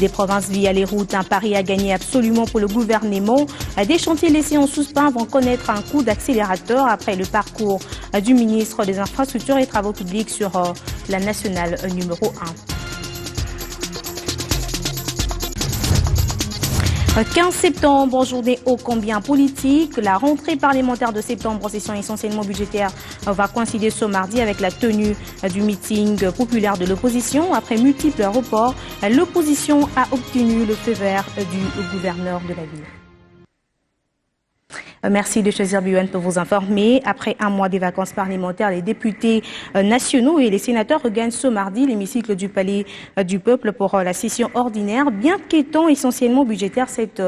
des provinces via les routes. Un pari à gagner absolument pour le gouvernement. Des chantiers laissés en suspens vont connaître un coup d'accélérateur après le parcours du ministre des Infrastructures et Travaux publics sur la nationale numéro 1. 15 septembre, journée ô combien politique. La rentrée parlementaire de septembre, session essentiellement budgétaire, va coïncider ce mardi avec la tenue du meeting populaire de l'opposition. Après multiples reports, l'opposition a obtenu le feu vert du gouverneur de la ville. Merci de choisir BUN pour vous informer. Après un mois des vacances parlementaires, les députés nationaux et les sénateurs regagnent ce mardi l'hémicycle du Palais du Peuple pour la session ordinaire. Bien qu'étant essentiellement budgétaire, cette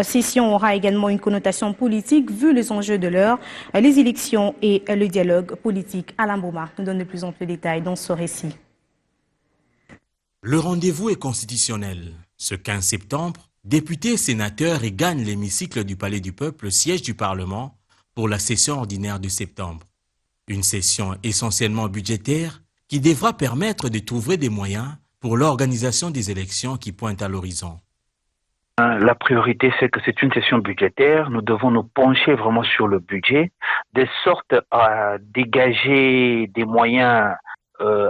session aura également une connotation politique vu les enjeux de l'heure, les élections et le dialogue politique. Alain Bouma nous donne de plus en plus de détails dans ce récit. Le rendez-vous est constitutionnel. Ce 15 septembre, députés et sénateurs regagnent l'hémicycle du Palais du Peuple, siège du Parlement, pour la session ordinaire de septembre. Une session essentiellement budgétaire qui devra permettre de trouver des moyens pour l'organisation des élections qui pointent à l'horizon. La priorité, c'est que c'est une session budgétaire. Nous devons nous pencher vraiment sur le budget, de sorte à dégager des moyens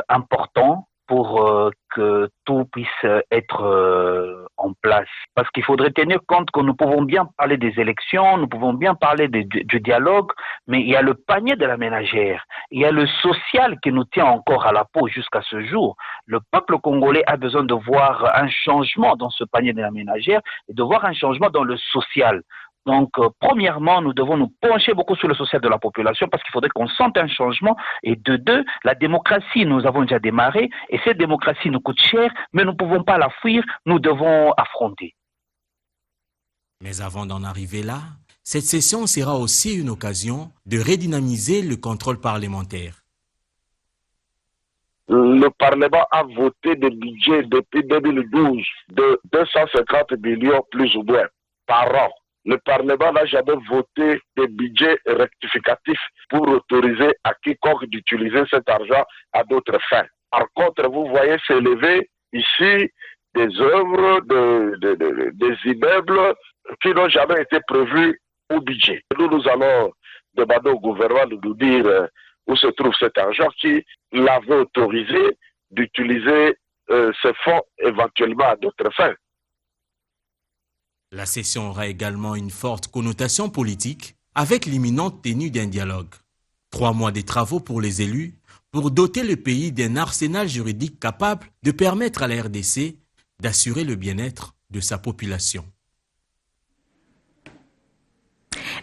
importants pour que tout puisse être en place. Parce qu'il faudrait tenir compte que nous pouvons bien parler des élections, nous pouvons bien parler du dialogue, mais il y a le panier de la ménagère, il y a le social qui nous tient encore à la peau jusqu'à ce jour. Le peuple congolais a besoin de voir un changement dans ce panier de la ménagère et de voir un changement dans le social. Donc, premièrement, nous devons nous pencher beaucoup sur le social de la population parce qu'il faudrait qu'on sente un changement. Et de deux, la démocratie, nous avons déjà démarré et cette démocratie nous coûte cher, mais nous ne pouvons pas la fuir, nous devons affronter. Mais avant d'en arriver là, cette session sera aussi une occasion de redynamiser le contrôle parlementaire. Le Parlement a voté des budgets depuis 2012 de 250 millions plus ou moins par an. Le Parlement n'a jamais voté des budgets rectificatifs pour autoriser à quiconque d'utiliser cet argent à d'autres fins. Par contre, vous voyez s'élever ici des œuvres, des immeubles qui n'ont jamais été prévus au budget. Nous allons demander au gouvernement de nous dire où se trouve cet argent qui l'avait autorisé d'utiliser ces fonds éventuellement à d'autres fins. La session aura également une forte connotation politique avec l'imminente tenue d'un dialogue. 3 mois de travaux pour les élus pour doter le pays d'un arsenal juridique capable de permettre à la RDC d'assurer le bien-être de sa population.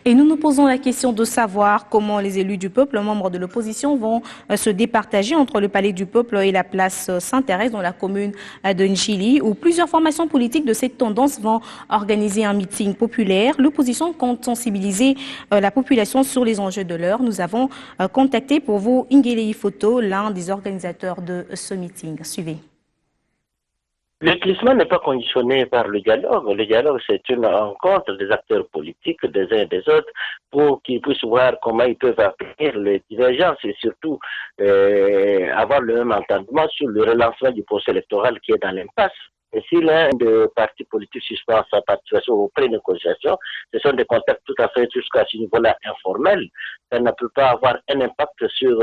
Et nous nous posons la question de savoir comment les élus du peuple, membres de l'opposition, vont se départager entre le Palais du Peuple et la place Sainte-Thérèse dans la commune de Njili, où plusieurs formations politiques de cette tendance vont organiser un meeting populaire. L'opposition compte sensibiliser la population sur les enjeux de l'heure. Nous avons contacté pour vous Ingele Photo, l'un des organisateurs de ce meeting. Suivez. Le glissement n'est pas conditionné par le dialogue. Le dialogue, c'est une rencontre des acteurs politiques, des uns et des autres, pour qu'ils puissent voir comment ils peuvent appliquer les divergences et surtout avoir le même entendement sur le relancement du processus électoral qui est dans l'impasse. Et si l'un des partis politiques suspend sa participation aux pré-négociations, ce sont des contacts tout à fait jusqu'à ce niveau-là informels. Ça ne peut pas avoir un impact sur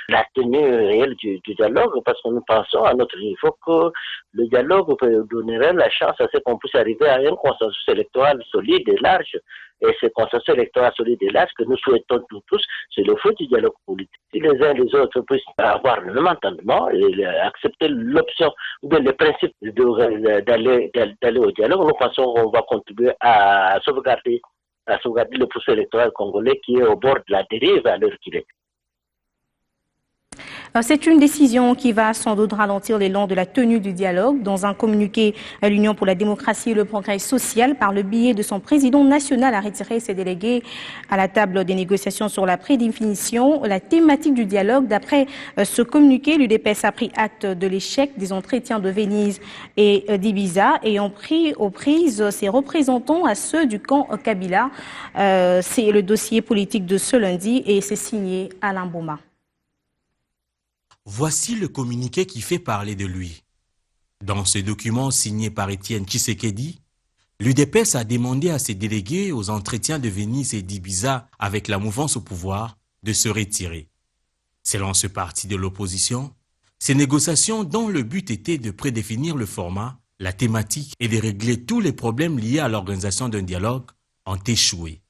la tenue réelle du dialogue parce que nous pensons à notre niveau que le dialogue donnerait la chance à ce qu'on puisse arriver à un consensus électoral solide et large. Et ce consensus électoral solide et large que nous souhaitons tous, c'est le fruit du dialogue politique. Si les uns et les autres puissent avoir le même entendement et accepter l'option ou bien le principe d'aller au dialogue, nous pensons qu'on va contribuer à sauvegarder le processus électoral congolais qui est au bord de la dérive à l'heure qu'il est. C'est une décision qui va sans doute ralentir l'élan de la tenue du dialogue. Dans un communiqué, l'Union pour la démocratie et le progrès social, par le biais de son président national, a retiré ses délégués à la table des négociations sur la prédéfinition. La thématique du dialogue, d'après ce communiqué, l'UDPS a pris acte de l'échec des entretiens de Venise et d'Ibiza, ayant pris aux prises ses représentants à ceux du camp Kabila. C'est le dossier politique de ce lundi et c'est signé Alain Bouma. Voici le communiqué qui fait parler de lui. Dans ce document signé par Étienne Tshisekedi, l'UDPS a demandé à ses délégués aux entretiens de Venise et d'Ibiza avec la mouvance au pouvoir de se retirer. Selon ce parti de l'opposition, ces négociations dont le but était de prédéfinir le format, la thématique et de régler tous les problèmes liés à l'organisation d'un dialogue ont échoué.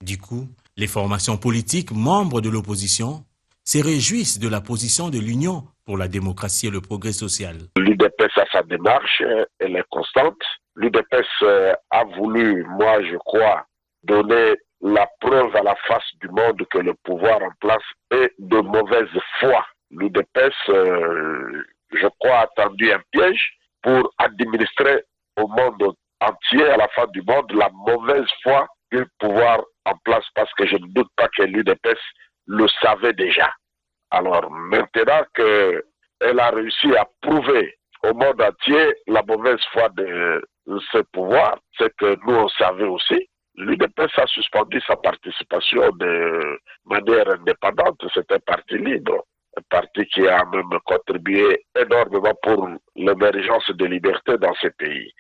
Du coup, les formations politiques membres de l'opposition se réjouissent de la position de l'Union pour la démocratie et le progrès social. L'UDPS a sa démarche, elle est constante. L'UDPS a voulu, moi je crois, donner la preuve à la face du monde que le pouvoir en place est de mauvaise foi. L'UDPS, je crois, a tendu un piège pour administrer au monde entier, à la fin du monde, la mauvaise foi du pouvoir en place, parce que je ne doute pas que l'UDPS le savait déjà. Alors maintenant qu'elle a réussi à prouver au monde entier la mauvaise foi de ce pouvoir, c'est que nous on savait aussi. L'UDPS a suspendu sa participation de manière indépendante. C'est un parti libre, un parti qui a même contribué énormément pour l'émergence de liberté dans ce pays.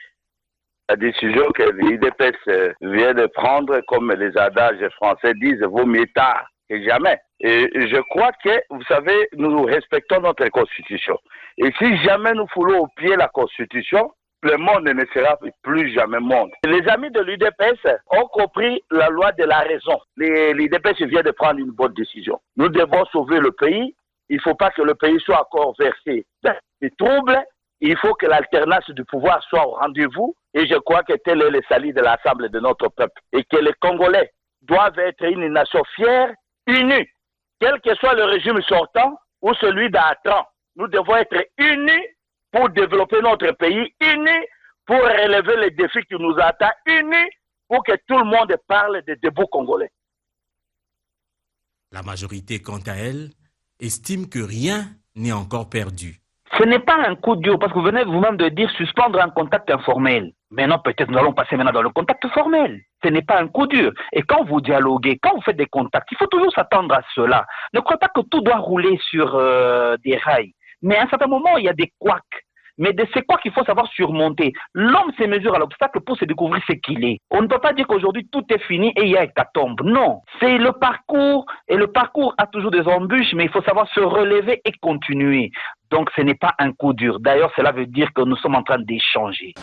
La décision que l'UDPS vient de prendre, comme les adages français disent, vaut mieux tard que jamais. Et je crois que, vous savez, nous respectons notre Constitution. Et si jamais nous foulons au pied la Constitution, le monde ne sera plus jamais monde. Les amis de l'UDPS ont compris la loi de la raison. L'UDPS vient de prendre une bonne décision. Nous devons sauver le pays. Il ne faut pas que le pays soit encore versé dans des troubles. Il faut que l'alternance du pouvoir soit au rendez-vous. Et je crois que tel est le salut de l'Assemblée de notre peuple. Et que les Congolais doivent être une nation fière, unie. Quel que soit le régime sortant ou celui d'antan, nous devons être unis pour développer notre pays, unis pour relever les défis qui nous attendent, unis pour que tout le monde parle des débuts congolais. La majorité, quant à elle, estime que rien n'est encore perdu. Ce n'est pas un coup dur, parce que vous venez vous-même de dire suspendre un contact informel. Maintenant, peut-être nous allons passer maintenant dans le contact formel. Ce n'est pas un coup dur. Et quand vous dialoguez, quand vous faites des contacts, il faut toujours s'attendre à cela. Ne croyez pas que tout doit rouler sur des rails. Mais à un certain moment, il y a des couacs. Mais de ces couacs, il faut savoir surmonter. L'homme se mesure à l'obstacle pour se découvrir ce qu'il est. On ne peut pas dire qu'aujourd'hui tout est fini et il y a hécatombe. Non. C'est le parcours, et le parcours a toujours des embûches, mais il faut savoir se relever et continuer. Donc ce n'est pas un coup dur. D'ailleurs, cela veut dire que nous sommes en train d'échanger.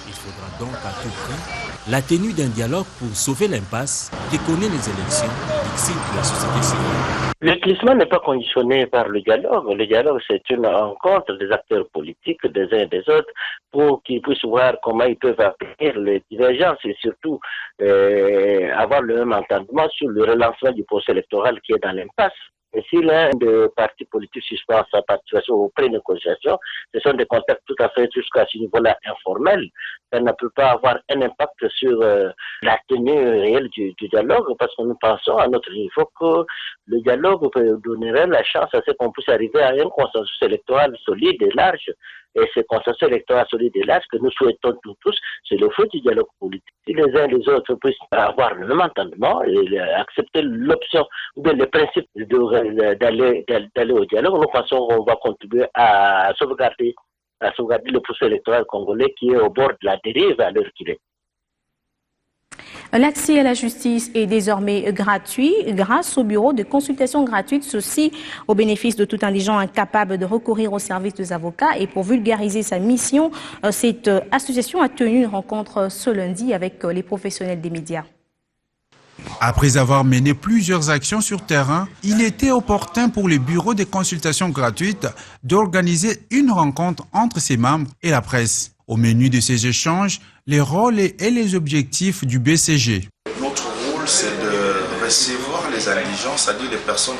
Il faudra donc à tout prix la tenue d'un dialogue pour sauver l'impasse, déconner les élections, excite la société civile. Le climat n'est pas conditionné par le dialogue. Le dialogue, c'est une rencontre des acteurs politiques, des uns et des autres, pour qu'ils puissent voir comment ils peuvent appliquer les divergences et surtout avoir le même entendement sur le relancement du processus électoral qui est dans l'impasse. Et si l'un des partis politiques suspend sa participation aux pré-négociations, ce sont des contacts tout à fait jusqu'à ce niveau-là informels. Ça ne peut pas avoir un impact sur la tenue réelle du dialogue, parce que nous pensons à notre niveau que le dialogue donnerait la chance à ce qu'on puisse arriver à un consensus électoral solide et large. Et ce consensus électoral solide et large que nous souhaitons tous, c'est le fruit du dialogue politique. Si les uns et les autres puissent avoir le même entendement et accepter l'option ou bien le principe d'aller au dialogue, nous pensons qu'on va contribuer à sauvegarder le processus électoral congolais qui est au bord de la dérive à l'heure qu'il est. L'accès à la justice est désormais gratuit grâce au bureau de consultation gratuite, ceci au bénéfice de tout indigent incapable de recourir au service des avocats. Et pour vulgariser sa mission, cette association a tenu une rencontre ce lundi avec les professionnels des médias. Après avoir mené plusieurs actions sur terrain, il était opportun pour le bureau de consultation gratuite d'organiser une rencontre entre ses membres et la presse. Au menu de ces échanges, les rôles et les objectifs du BCG. Notre rôle, c'est de recevoir les indigents, c'est-à-dire les personnes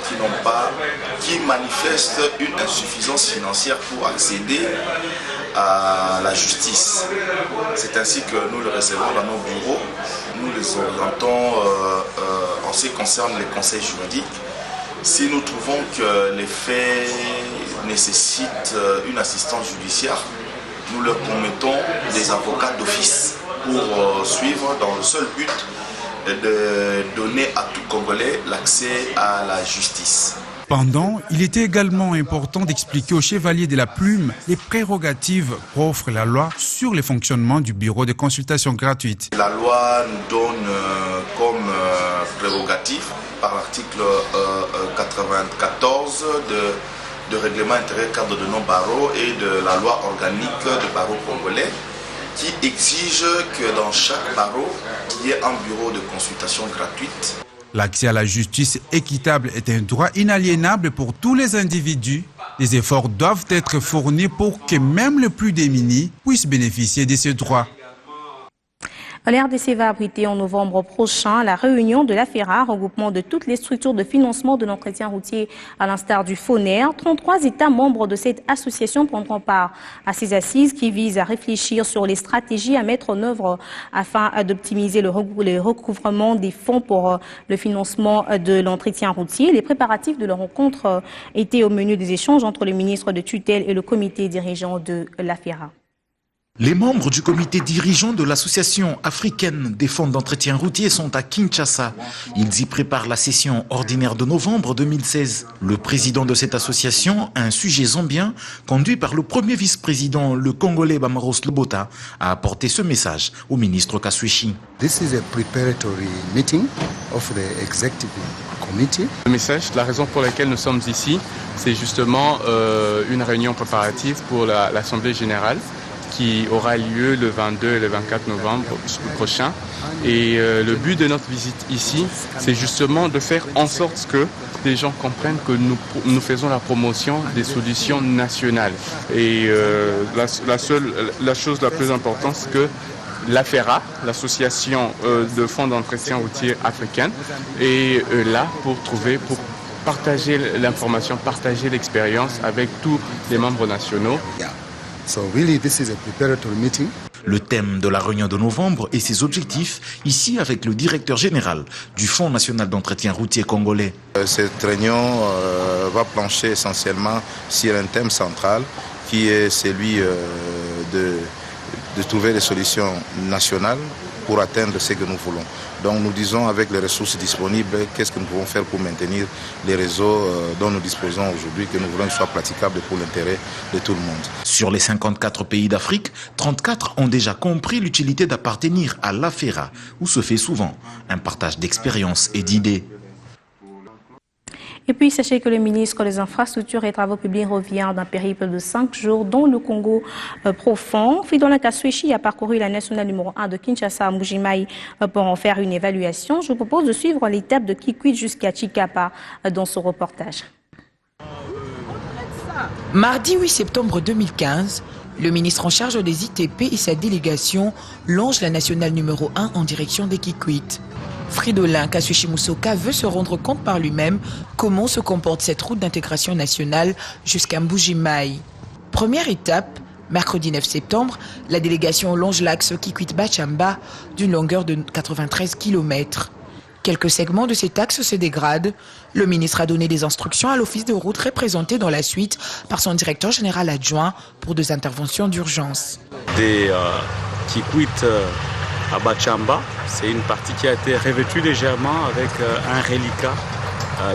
qui manifestent une insuffisance financière pour accéder à la justice. C'est ainsi que nous les recevons dans nos bureaux. Nous les orientons en ce qui concerne les conseils juridiques. Si nous trouvons que les faits nécessitent une assistance judiciaire, nous leur promettons des avocats d'office pour suivre dans le seul but de donner à tout Congolais l'accès à la justice. Pendant, il était également important d'expliquer aux chevaliers de la plume les prérogatives qu'offre la loi sur le fonctionnement du bureau de consultation gratuite. La loi nous donne comme prérogative par l'article 94 de règlement intérieur cadre de nos barreaux et de la loi organique de barreau congolais qui exige que dans chaque barreau, il y ait un bureau de consultation gratuite. L'accès à la justice équitable est un droit inaliénable pour tous les individus. Les efforts doivent être fournis pour que même les plus démunis puissent bénéficier de ce droit. L'RDC va abriter en novembre prochain la réunion de l'AFERA, regroupement de toutes les structures de financement de l'entretien routier à l'instar du FONER. 33 États membres de cette association prendront part à ces assises qui visent à réfléchir sur les stratégies à mettre en œuvre afin d'optimiser le recouvrement des fonds pour le financement de l'entretien routier. Les préparatifs de la rencontre étaient au menu des échanges entre le ministre de tutelle et le comité dirigeant de l'AFERA. Les membres du comité dirigeant de l'Association africaine des fonds d'entretien routier sont à Kinshasa. Ils y préparent la session ordinaire de novembre 2016. Le président de cette association, un sujet zambien, conduit par le premier vice-président, le Congolais Bamaros Lobota, a apporté ce message au ministre Kasweshi. This is a preparatory meeting of the executive committee. Le message, la raison pour laquelle nous sommes ici, c'est justement une réunion préparative pour l'Assemblée générale qui aura lieu le 22 et le 24 novembre prochain. Et le but de notre visite ici, c'est justement de faire en sorte que les gens comprennent que nous faisons la promotion des solutions nationales. Et la chose la plus importante, c'est que l'AFERA, l'association de fonds d'entretien routier africaine, est là pour partager l'information, partager l'expérience avec tous les membres nationaux. So really, this is a preparatory meeting. Le thème de la réunion de novembre et ses objectifs, ici avec le directeur général du Fonds national d'entretien routier congolais. Cette réunion va plancher essentiellement sur un thème central qui est celui de trouver des solutions nationales pour atteindre ce que nous voulons. Donc nous disons avec les ressources disponibles, qu'est-ce que nous pouvons faire pour maintenir les réseaux dont nous disposons aujourd'hui, que nous voulons qu'ils soient praticables pour l'intérêt de tout le monde. Sur les 54 pays d'Afrique, 34 ont déjà compris l'utilité d'appartenir à l'AFERA, où se fait souvent un partage d'expériences et d'idées. Et puis, sachez que le ministre des Infrastructures et Travaux publics revient d'un périple de 5 jours dans le Congo profond. Fridolin Kasweshi a parcouru la nationale numéro 1 de Kinshasa à Mbuji-Mayi pour en faire une évaluation. Je vous propose de suivre l'étape de Kikwit jusqu'à Chikapa dans ce reportage. Mardi 8 septembre 2015, le ministre en charge des ITP et sa délégation longent la nationale numéro 1 en direction des Kikwit. Fridolin Kasweshi Musoka veut se rendre compte par lui-même comment se comporte cette route d'intégration nationale jusqu'à Mbuji-Mayi. Première étape, mercredi 9 septembre, la délégation longe l'axe Kikwit-Bachamba d'une longueur de 93 km. Quelques segments de cet axe se dégradent. Le ministre a donné des instructions à l'office de route représenté dans la suite par son directeur général adjoint pour des interventions d'urgence. Des Kikwit à Bachamba, c'est une partie qui a été revêtue légèrement avec un reliquat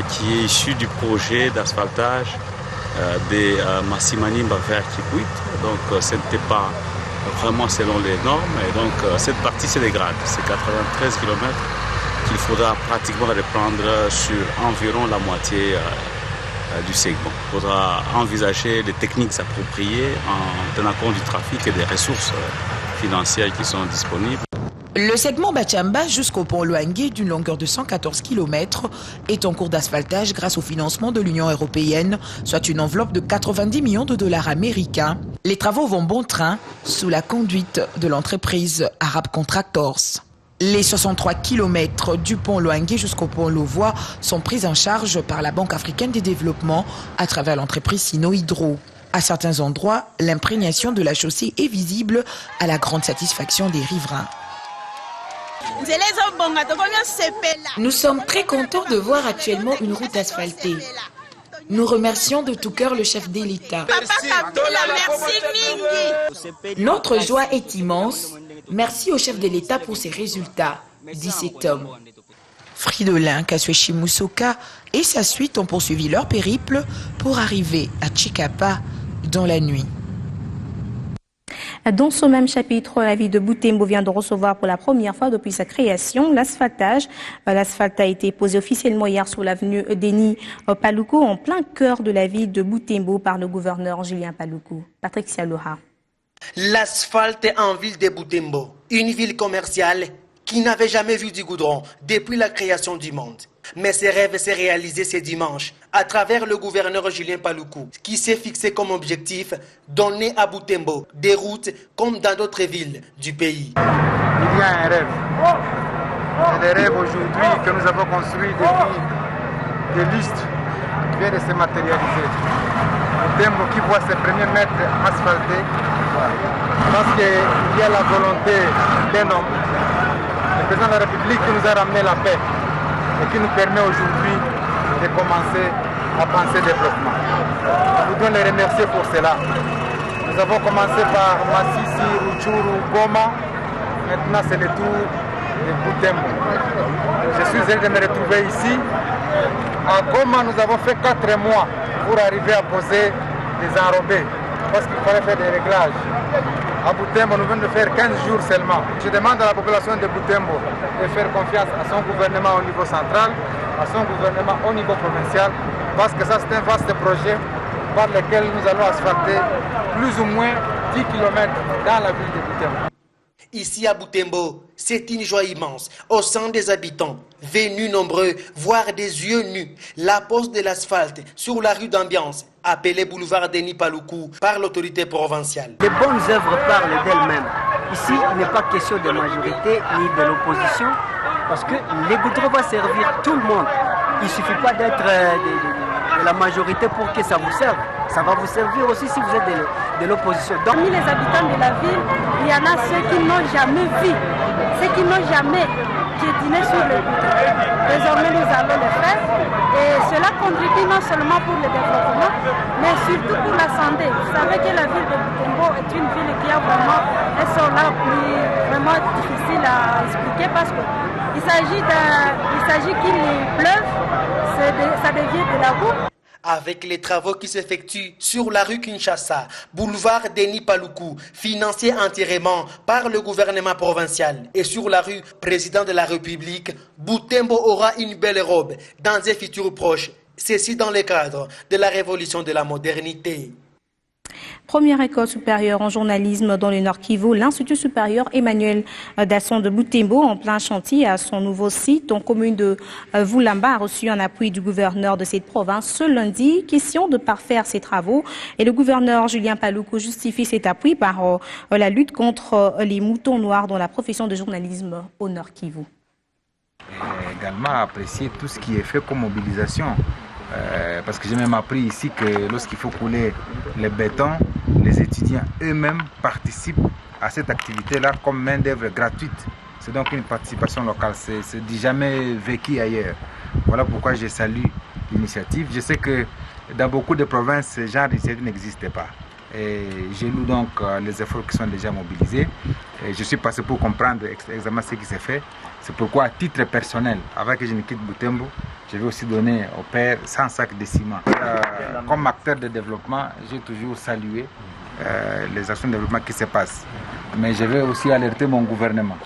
qui est issu du projet d'asphaltage des Massimanimbas vers Kikwit. Donc ce n'était pas vraiment selon les normes et donc cette partie se dégrade. C'est 93 km qu'il faudra pratiquement reprendre sur environ la moitié du segment. Il faudra envisager les techniques appropriées en tenant compte du trafic et des ressources financières qui sont disponibles. Le segment Bachamba jusqu'au pont Luangue d'une longueur de 114 km est en cours d'asphaltage grâce au financement de l'Union européenne, soit une enveloppe de 90 millions de dollars américains. Les travaux vont bon train sous la conduite de l'entreprise Arab Contractors. Les 63 km du pont Luangue jusqu'au pont Louvois sont pris en charge par la Banque africaine des développements à travers l'entreprise Sino Hydro. À certains endroits, l'imprégnation de la chaussée est visible à la grande satisfaction des riverains. Nous sommes très contents de voir actuellement une route asphaltée. Nous remercions de tout cœur le chef de l'État. Notre joie est immense. Merci au chef de l'État pour ses résultats, dit cet homme. Fridolin, Kasweshi Musoka et sa suite ont poursuivi leur périple pour arriver à Chikapa dans la nuit. Dans ce même chapitre, la ville de Butembo vient de recevoir pour la première fois depuis sa création l'asphaltage. L'asphalte a été posé officiellement hier sur l'avenue Denis Paluku, en plein cœur de la ville de Butembo, par le gouverneur Julien Paluku. Patrick Sialoha. L'asphalte en ville de Butembo, une ville commerciale qui n'avait jamais vu du goudron depuis la création du monde. Mais ce rêve s'est réalisé ce dimanche à travers le gouverneur Julien Paluku, qui s'est fixé comme objectif donner à Butembo des routes comme dans d'autres villes du pays. Il y a un rêve. C'est le rêve aujourd'hui que nous avons construit depuis des listes qui viennent de se matérialiser. Butembo qui voit ses premiers mètres asphaltés parce qu'il y a la volonté d'un homme, le président de la République, qui nous a ramené la paix et qui nous permet aujourd'hui de commencer à penser développement. Nous devons les remercier pour cela. Nous avons commencé par Massissi, Rutshuru, Goma. Maintenant, c'est le tour de Butembo. Je suis heureux de me retrouver ici. À Goma, nous avons fait 4 mois pour arriver à poser des enrobés, parce qu'il fallait faire des réglages. À Butembo, nous venons de faire 15 jours seulement. Je demande à la population de Butembo de faire confiance à son gouvernement au niveau central, à son gouvernement au niveau provincial, parce que ça c'est un vaste projet par lequel nous allons asphalter plus ou moins 10 km dans la ville de Butembo. Ici à Butembo, c'est une joie immense au sein des habitants, venus nombreux, voir des yeux nus la pose de l'asphalte sur la rue d'ambiance, appelée boulevard Denis Paluku par l'autorité provinciale. Les bonnes œuvres parlent d'elles-mêmes. Ici, il n'est pas question de majorité ni de l'opposition, parce que les goudrons vont servir tout le monde. Il ne suffit pas d'être de la majorité pour que ça vous serve. Ça va vous servir aussi si vous êtes de l'opposition. Parmi les habitants de la ville, il y en a ceux qui n'ont jamais vu, ceux qui n'ont jamais piétiné sur le goudron. Désormais, nous allons le faire et cela contribue non seulement pour le développement, mais surtout pour la santé. Vous savez que la ville de Butembo est une ville qui a vraiment un sol vraiment difficile à expliquer parce qu'il s'agit qu'il pleuve, ça devient de la boue. Avec les travaux qui s'effectuent sur la rue Kinshasa, boulevard Denis Paluku, financés entièrement par le gouvernement provincial, et sur la rue Président de la République, Butembo aura une belle robe dans un futur proche, ceci dans le cadre de la révolution de la modernité. Première école supérieure en journalisme dans le Nord Kivu, l'Institut supérieur Emmanuel Dasson de Butembo, en plein chantier à son nouveau site en commune de Vulamba, a reçu un appui du gouverneur de cette province ce lundi. Question de parfaire ses travaux et le gouverneur Julien Paluku justifie cet appui par la lutte contre les moutons noirs dans la profession de journalisme au Nord Kivu. Et également apprécier tout ce qui est fait comme mobilisation. Parce que j'ai même appris ici que lorsqu'il faut couler le béton, les étudiants eux-mêmes participent à cette activité-là comme main d'œuvre gratuite. C'est donc une participation locale, c'est du jamais vécu ailleurs. Voilà pourquoi je salue l'initiative. Je sais que dans beaucoup de provinces, ce genre d'initiative n'existe pas. Et je loue donc les efforts qui sont déjà mobilisés. Et je suis passé pour comprendre exactement ce qui s'est fait. C'est pourquoi, à titre personnel, avant que je ne quitte Butembo, je vais aussi donner au père 100 sacs de ciment. Comme acteur de développement, j'ai toujours salué les actions de développement qui se passent. Mais je vais aussi alerter mon gouvernement.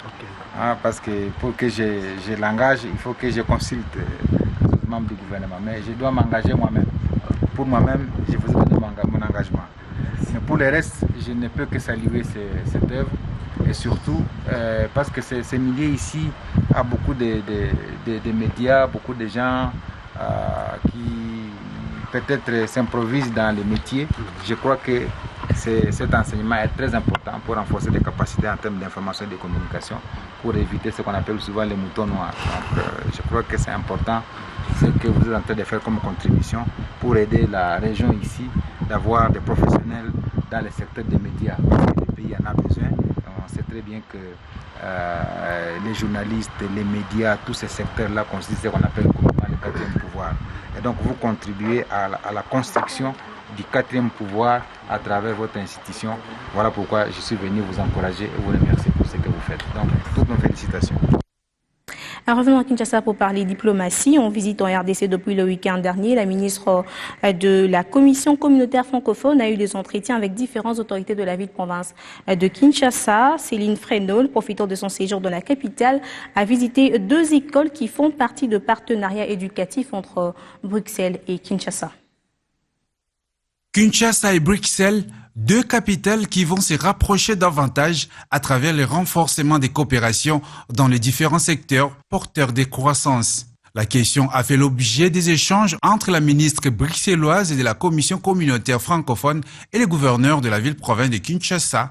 Parce que pour que je l'engage, il faut que je consulte les autres membres du gouvernement. Mais je dois m'engager moi-même. Pour moi-même, je vous donne mon engagement. Mais pour le reste, je ne peux que saluer cette œuvre. Et surtout parce que ce milieu ici a beaucoup de médias, beaucoup de gens qui peut-être s'improvisent dans les métiers. Je crois que cet enseignement est très important pour renforcer les capacités en termes d'information et de communication, pour éviter ce qu'on appelle souvent les moutons noirs. Donc je crois que c'est important ce que vous êtes en train de faire comme contribution pour aider la région ici d'avoir des professionnels dans le secteur des médias, parce que le pays en a besoin. On sait très bien que les journalistes, les médias, tous ces secteurs-là constituent ce qu'on appelle communément le quatrième pouvoir. Et donc vous contribuez à la construction du quatrième pouvoir à travers votre institution. Voilà pourquoi je suis venu vous encourager et vous remercier pour ce que vous faites. Donc toutes nos félicitations. Revenons à Kinshasa pour parler diplomatie. En visite en RDC depuis le week-end dernier, la ministre de la Commission communautaire francophone a eu des entretiens avec différentes autorités de la ville-province de Kinshasa. Céline Frénol, profitant de son séjour dans la capitale, a visité 2 écoles qui font partie de partenariats éducatifs entre Bruxelles et Kinshasa. Kinshasa et Bruxelles, 2 capitales qui vont se rapprocher davantage à travers le renforcement des coopérations dans les différents secteurs porteurs de croissance. La question a fait l'objet des échanges entre la ministre bruxelloise de la Commission communautaire francophone et le gouverneur de la ville-province de Kinshasa.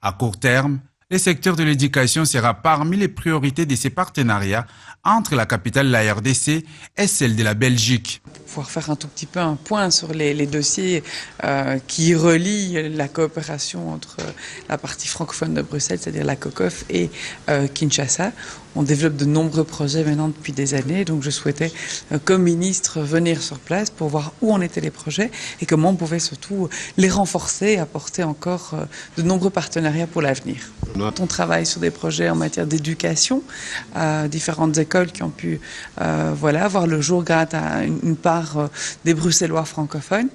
À court terme, le secteur de l'éducation sera parmi les priorités de ces partenariats entre la capitale, la RDC, et celle de la Belgique. Pouvoir faire un tout petit peu un point sur les dossiers qui relient la coopération entre la partie francophone de Bruxelles, c'est-à-dire la COCOF, et Kinshasa. On développe de nombreux projets maintenant depuis des années, donc je souhaitais, comme ministre, venir sur place pour voir où en étaient les projets et comment on pouvait surtout les renforcer et apporter encore de nombreux partenariats pour l'avenir. On travaille sur des projets en matière d'éducation, différentes écoles qui ont pu voir le jour grâce à une part des Bruxellois francophones.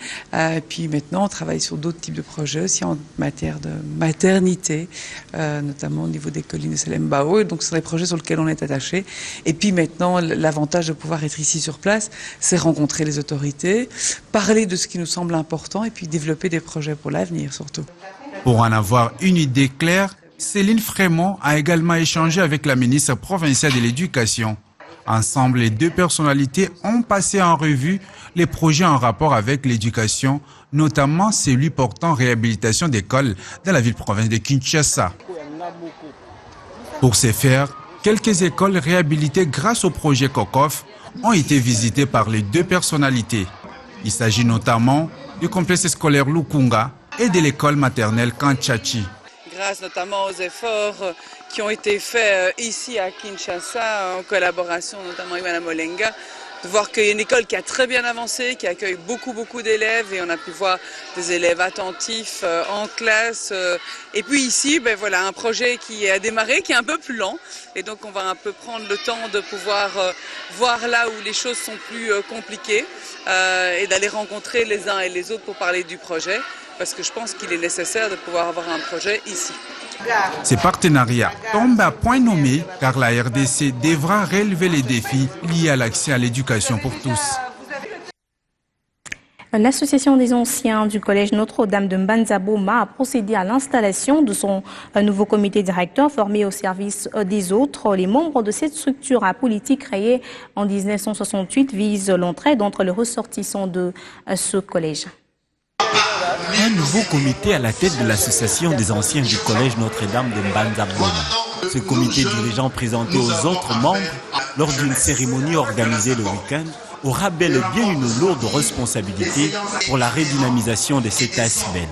Puis maintenant, on travaille sur d'autres types de projets aussi en matière de maternité, notamment au niveau des collines de Selembao. Donc, ce sont des projets sur lesquels on est attaché. Et puis maintenant, l'avantage de pouvoir être ici sur place, c'est rencontrer les autorités, parler de ce qui nous semble important et puis développer des projets pour l'avenir surtout. Pour en avoir une idée claire, Céline Frémont a également échangé avec la ministre provinciale de l'Éducation. Ensemble, les 2 personnalités ont passé en revue les projets en rapport avec l'éducation, notamment celui portant réhabilitation d'écoles dans la ville-province de Kinshasa. Pour ce faire, quelques écoles réhabilitées grâce au projet COCOF ont été visitées par les 2 personnalités. Il s'agit notamment du complexe scolaire Lukunga et de l'école maternelle Kanchachi. Grâce notamment aux efforts qui ont été faits ici à Kinshasa, en collaboration notamment avec Mme Olenga, de voir qu'il y a une école qui a très bien avancé, qui accueille beaucoup d'élèves et on a pu voir des élèves attentifs en classe. Et puis ici, un projet qui a démarré, qui est un peu plus lent. Et donc on va un peu prendre le temps de pouvoir voir là où les choses sont plus compliquées et d'aller rencontrer les uns et les autres pour parler du projet. Parce que je pense qu'il est nécessaire de pouvoir avoir un projet ici. Ces partenariats tombent à point nommé car la RDC devra relever les défis liés à l'accès à l'éducation pour tous. L'association des anciens du collège Notre-Dame de Mbanza-Boma a procédé à l'installation de son nouveau comité directeur formé au service des autres. Les membres de cette structure apolitique créée en 1968 visent l'entraide entre les ressortissants de ce collège. Un nouveau comité à la tête de l'association des anciens du collège Notre-Dame de Mbanza-Boma. Ce comité dirigeant présenté aux autres membres lors d'une cérémonie organisée le week-end aura bel et bien une lourde responsabilité pour la redynamisation de cet ASBEL.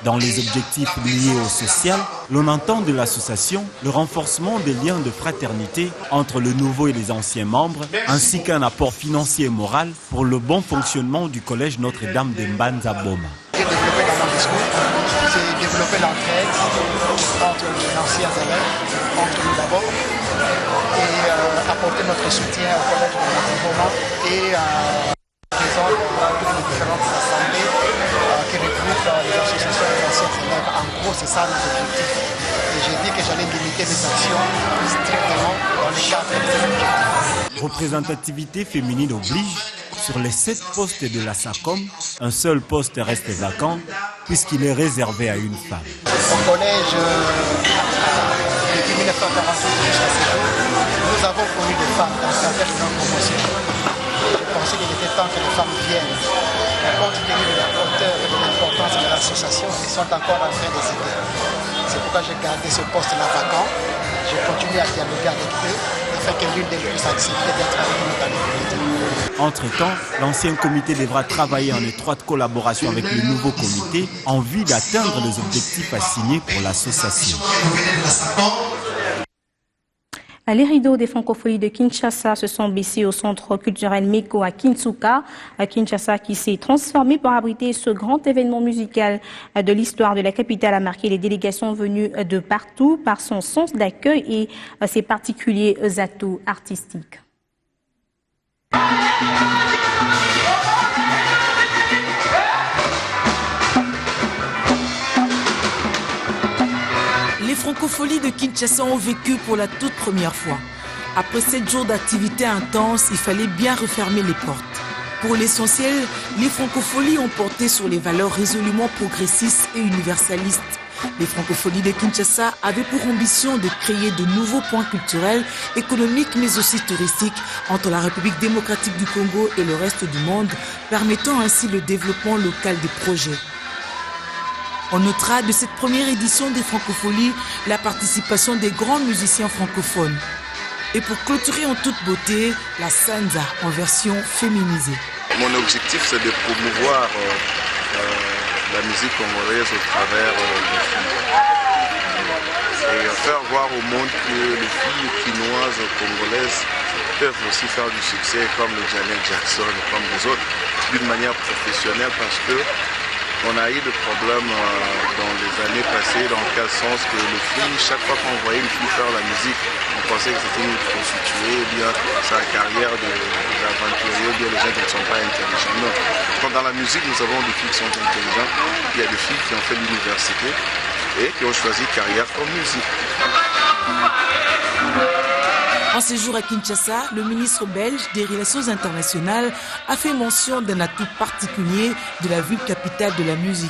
Dans les objectifs liés au social, l'on entend de l'association le renforcement des liens de fraternité entre le nouveau et les anciens membres, ainsi qu'un apport financier et moral pour le bon fonctionnement du collège Notre-Dame de Mbanza-Boma. C'est développer l'entraide entre les anciens élèves, entre nous d'abord, et apporter notre soutien au collège de Mbanza-Boma et présenter les différentes assemblées qui recrutent les associations des anciens élèves. En gros, c'est ça notre objectif. Et j'ai dit que j'allais limiter mes actions strictement dans les cadres de ces objectifs. Représentativité féminine oblige. Sur les 7 postes de la SACOM, un seul poste reste vacant puisqu'il est réservé à une femme. Au collège, depuis 1948 jusqu'à ce jour, nous avons connu des femmes dans certaines de nos promotions. Je pensais qu'il était temps que les femmes viennent. Compte tenu de la hauteur et de l'importance de l'association, ils sont encore en train d'hésiter. C'est pourquoi j'ai gardé ce poste-là vacant. Je continue à dialoguer avec eux afin que l'une d'elles puisse accepter d'être avec nous dans le comité. Entre-temps, l'ancien comité devra travailler en étroite collaboration avec le nouveau comité en vue d'atteindre les objectifs assignés pour l'association. Les rideaux des francophonies de Kinshasa se sont baissés au centre culturel Meko à Kinsuka. Kinshasa, qui s'est transformé pour abriter ce grand événement musical de l'histoire de la capitale, a marqué les délégations venues de partout par son sens d'accueil et ses particuliers atouts artistiques. Les francopholies de Kinshasa ont vécu pour la toute première fois. Après 7 jours d'activité intense, il fallait bien refermer les portes. Pour l'essentiel, les francopholies ont porté sur les valeurs résolument progressistes et universalistes. Les francopholies de Kinshasa avaient pour ambition de créer de nouveaux points culturels, économiques mais aussi touristiques entre la République démocratique du Congo et le reste du monde, permettant ainsi le développement local des projets. On notera de cette première édition des francopholies la participation des grands musiciens francophones. Et pour clôturer en toute beauté, la Sanza en version féminisée. Mon objectif, c'est de promouvoir la musique congolaise au travers des filles. Et faire voir au monde que les filles quinoises congolaises peuvent aussi faire du succès comme le Janet Jackson et comme les autres, d'une manière professionnelle, parce que on a eu des problèmes dans les années passées, dans quel sens que les filles, chaque fois qu'on voyait une fille faire la musique, on pensait que c'était une prostituée, ou bien sa carrière d'aventurier, ou bien les gens qui ne sont pas intelligents. Non. Quand dans la musique, nous avons des filles qui sont intelligentes, il y a des filles qui ont fait l'université et qui ont choisi carrière comme musique. En séjour à Kinshasa, le ministre belge des Relations internationales a fait mention d'un atout particulier de la ville capitale de la musique.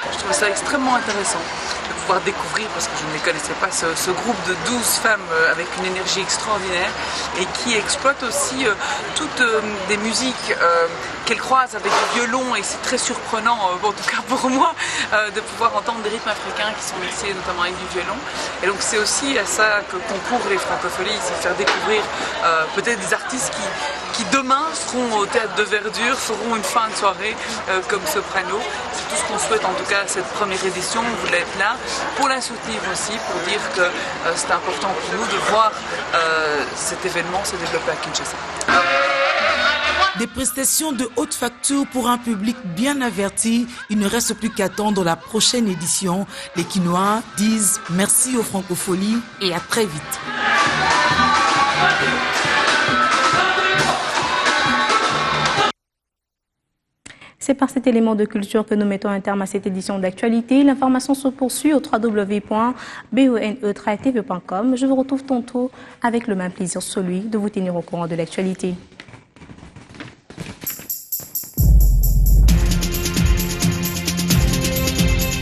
Je trouve ça extrêmement intéressant de pouvoir découvrir, parce que je ne les connaissais pas, ce groupe de 12 femmes avec une énergie extraordinaire et qui exploitent aussi toutes des musiques qu'elles croisent avec du violon, et c'est très surprenant, en tout cas pour moi, de pouvoir entendre des rythmes africains qui sont mixés notamment avec du violon. Et donc c'est aussi à ça que concourent les francopholies, c'est faire découvrir peut-être des artistes qui demain seront au Théâtre de Verdure, feront une fin de soirée comme soprano. C'est tout ce qu'on souhaite en tout cas à cette première édition. On voulait être là pour la soutenir aussi, pour dire que c'est important pour nous de voir cet événement se développer à Kinshasa. Des prestations de haute facture pour un public bien averti. Il ne reste plus qu'à attendre la prochaine édition. Les Kinois disent merci aux francopholies et à très vite. C'est par cet élément de culture que nous mettons un terme à cette édition d'actualité. L'information se poursuit au www.bonetv.com. Je vous retrouve tantôt avec le même plaisir, celui de vous tenir au courant de l'actualité.